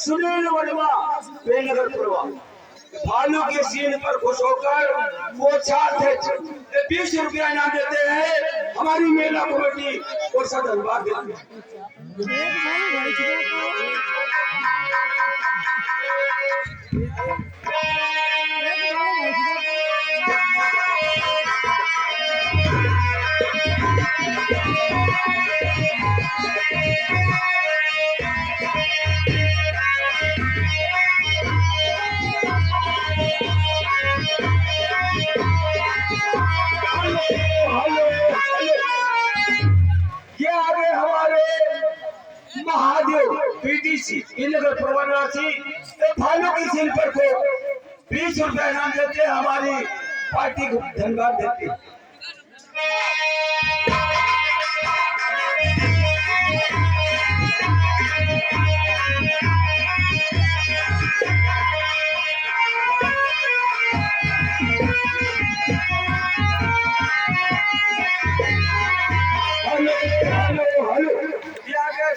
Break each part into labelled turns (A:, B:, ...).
A: सुनील वर्मा बेनगर पुरवा भालू के सीन पर खुश होकर वो छात्र 20 रुपया इनाम देते हैं। हमारी मेला कमेटी और सब धन्यवाद देती है। महादेव पीटीसी इनगर प्रवासी भालू की सील पर को 20 रुपया इनाम देते हैं। हमारी पार्टी को धन्यवाद देते हैं।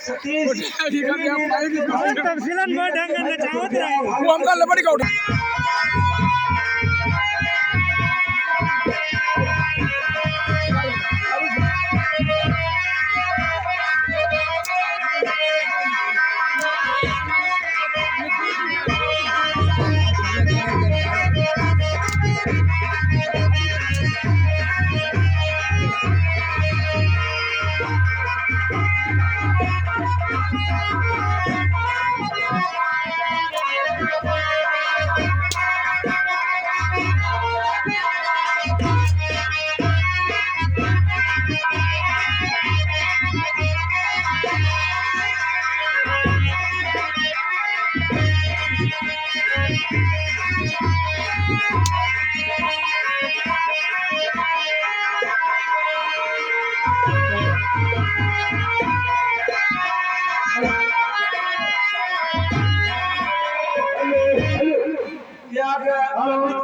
A: सतीश
B: तफसीलन में ढंग करना चाहते हैं
C: वो हमका लबड़ी का उठा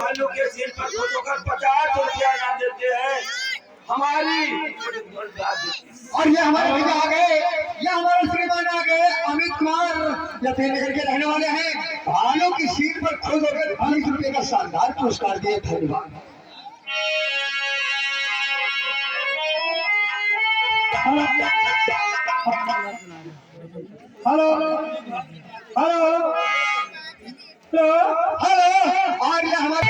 A: भालू के सिर पर खुश होकर 50 रुपया इनाम देते हैं। हमारी
D: और ये हमारे भैया आ गए, ये हमारे श्रीमान आ गए अमित कुमार नगर के रहने वाले हैं। भालू की सीट पर खुद होकर 20 रुपये का शानदार पुरस्कार दिए। धन्यवाद। हेलो हेलो हेलो और ये हमारे